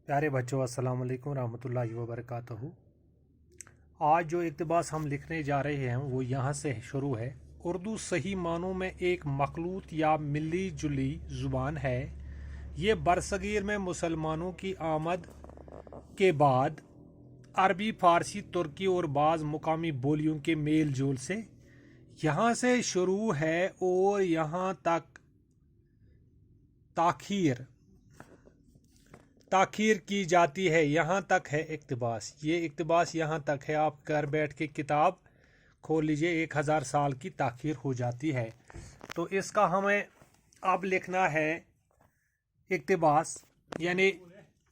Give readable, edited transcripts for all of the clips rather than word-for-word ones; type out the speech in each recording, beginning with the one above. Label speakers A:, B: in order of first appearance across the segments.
A: प्यारे बच्चों, अस्सलाम वालेकुम रहमतुल्लाहि व बरकातहू। आज जो इक़्तिबास हम लिखने जा रहे हैं वो यहाँ से शुरू है। उर्दू सही मानों में एक मखलूत या मिली जुली ज़ुबान है। ये बरसगीर में मुसलमानों की आमद के बाद अरबी, फ़ारसी, तुर्की और बाज़ मुकामी बोलियों के मेल जोल से यहाँ से शुरू है और यहाँ तक ताखीर की जाती है। यहाँ तक है इक़्तिबास। ये इक़्तिबास यहाँ तक है। आप घर बैठ के किताब खोल लीजिए, 1000 साल की ताखीर हो जाती है। तो इसका हमें अब लिखना है इक़्तिबास, यानी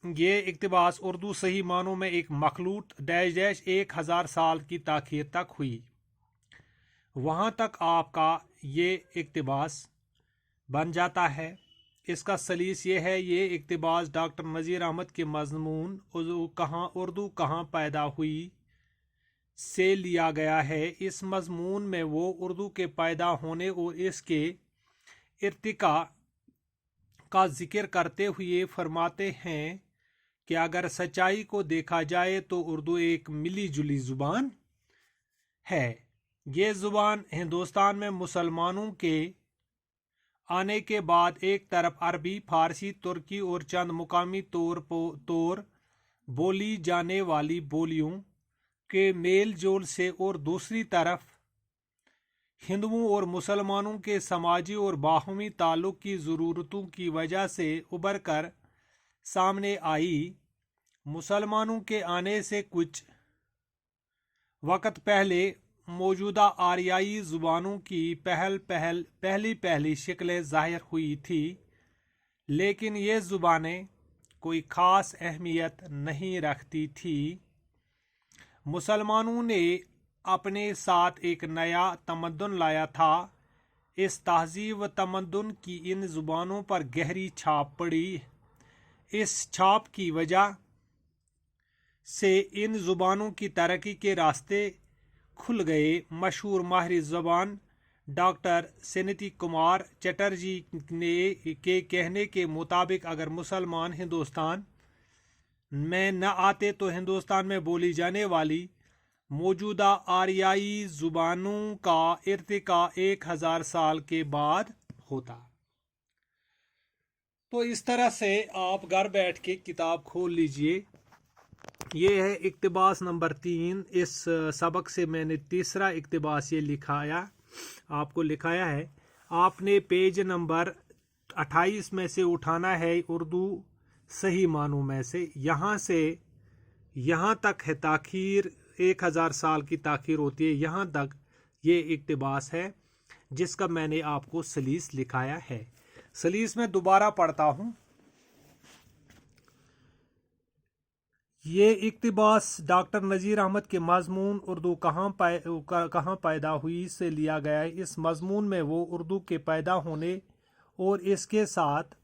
A: ये इक़्तिबास उर्दू सही मानों में एक मखलूत डैश डैश 1000 साल की ताखीर तक हुई। वहाँ तक आपका ये इक़्तिबास बन जाता है। इसका सलीस ये है, ये इक़्तिबास डॉक्टर नज़ीर अहमद के मज़मून उर्दू कहाँ पैदा हुई से लिया गया है। इस मज़मून में वो उर्दू के पैदा होने और इसके इर्तिका का जिक्र करते हुए फरमाते हैं कि अगर सच्चाई को देखा जाए तो उर्दू एक मिली जुली ज़ुबान है। ये ज़ुबान हिंदुस्तान में मुसलमानों के आने के बाद एक तरफ अरबी, फ़ारसी, तुर्की और चंद मुकामी तौर बोली जाने वाली बोलियों के मेल जोल से और दूसरी तरफ हिंदुओं और मुसलमानों के समाजी और बाहमी ताल्लुक़ की ज़रूरतों की वजह से उभर कर सामने आई। मुसलमानों के आने से कुछ वक़्त पहले मौजूदा आरियाई ज़ुबानों की पहली शक्लें ज़ाहिर हुई थी, लेकिन ये ज़ुबानें कोई ख़ास अहमियत नहीं रखती थी। मुसलमानों ने अपने साथ एक नया तमद्दुन लाया था। इस तहज़ीब व तमद्दुन की इन ज़ुबानों पर गहरी छाप पड़ी। इस छाप की वजह से इन ज़ुबानों की तरक्की के रास्ते खुल गए। मशहूर माहिर ज़बान डॉक्टर सेनेती कुमार चटर्जी के कहने के मुताबिक अगर मुसलमान हिंदुस्तान में न आते तो हिंदुस्तान में बोली जाने वाली मौजूदा आरियाई ज़ुबानों का इर्तिका 1000 साल के बाद होता। तो इस तरह से आप घर बैठ के किताब खोल लीजिए। ये है इक़्तिबास नंबर 3। इस सबक से मैंने तीसरा इक़्तिबास ये आपको लिखाया है। आपने पेज नंबर 28 में से उठाना है उर्दू सही मानों में से। यहाँ से यहाँ तक है ताखीर, 1000 साल की ताखीर होती है। यहाँ तक ये इक़्तिबास है जिसका मैंने आपको सलीस लिखाया है। सलीस में दोबारा पढ़ता हूँ। ये इक़्तिबास डॉक्टर नज़ीर अहमद के मज़मून उर्दू कहाँ पैदा हुई से लिया गया है। इस मज़मून में वो उर्दू के पैदा होने और इसके साथ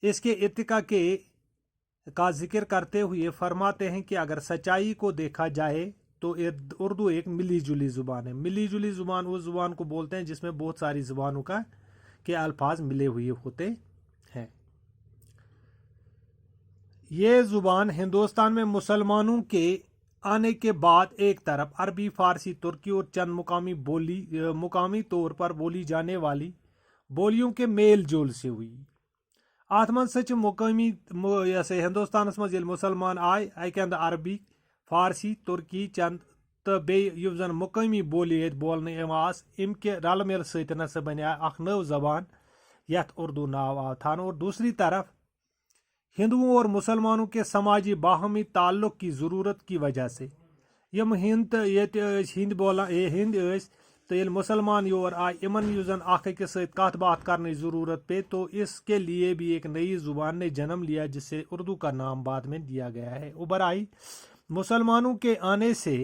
A: इसके इर्तिका का जिक्र करते हुए फरमाते हैं कि अगर सच्चाई को देखा जाए तो उर्दू एक मिली जुली ज़ुबान है। मिली जुली ज़ुबान उस ज़ुबान को बोलते हैं जिसमें बहुत सारी ज़ुबानों के अल्फाज मिले हुए होते हैं। ये ज़ुबान हिंदुस्तान में मुसलमानों के आने के बाद एक तरफ अरबी, फ़ारसी, तुर्की और चंद मुकामी तौर पर बोली जाने वाली बोलियों के मेल जोल से हुई। आत्मन सच मुकामी जैसे हिंदुस्तान मज मुसलमान आए अक अंद अरबी, फ़ारसी, तुर्की, चंद तो बेस जन मुकामी बोली बोलने इनके रल मिल सत बने अख नव ज़बान यथ उर्दू नाव आव थान। और दूसरी तरफ हिंदुओं और मुसलमानों के समाजी बाहमी ताल्लुक़ की ज़रूरत की वजह से यम हिंद बोला हिंद तो ये मुसलमान योर आए इमन जन अकिस सत कत बात करने ज़रूरत पे, तो इसके लिए भी एक नई ज़ुबान ने जन्म लिया जिससे उर्दू का नाम बाद में दिया गया है। उभर आई। मुसलमानों के आने से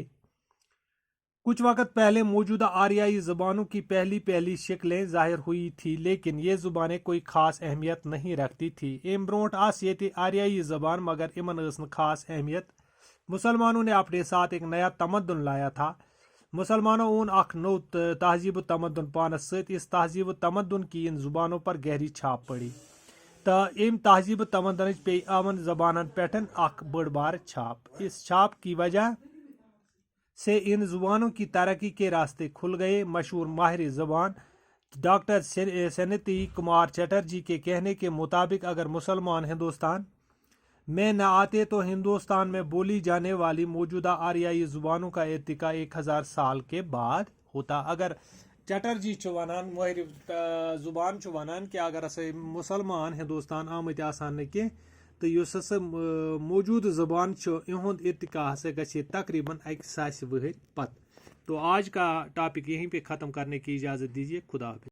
A: कुछ वक़्त पहले मौजूदा आरियाई ज़बानों की पहली शक्लें ज़ाहिर हुई थी, लेकिन ये ज़ुबानें कोई ख़ास अहमियत नहीं रखती थी। एम ब्रोट आस ये आरियाई ज़बान मगर इमन ख़ास अहमियत। मुसलमानों ने अपने साथ एक नया तमद्दुन लाया था। मुसलमानों ओन अख नो तहजीब तमद्दुन पानस सत। इस तहजीब तमद्दुन की इन ज़ुबानों पर गहरी छाप पड़ी। تو ام تہذیب تمدن پی امن زبانن پٹن اخ بڑ بار چھاپ. اس چھاپ کی وجہ سے ان زبانوں کی ترقی کے راستے کھل گئے. مشہور ماہر زبان ڈاکٹر سنیتی کمار چٹرجی کے کہنے کے مطابق اگر مسلمان ہندوستان میں نہ آتے تو ہندوستان میں بولی جانے والی موجودہ آریائی زبانوں کا ارتقاء 1000 سال کے بعد ہوتا. اگر چٹرجی ونان ماہر زبان ونان کہ اگر ہسا مسلمان ہندوستان آمت آسان نہ کی تو اس ہسا موجود زبان یہند ارتقاء ہسا گژھِ تقریباً 1 ساس ؤہر پتہ. تو آج کا ٹاپک یہیں پہ ختم کرنے کی اجازت دیجیے. خدا حافظ.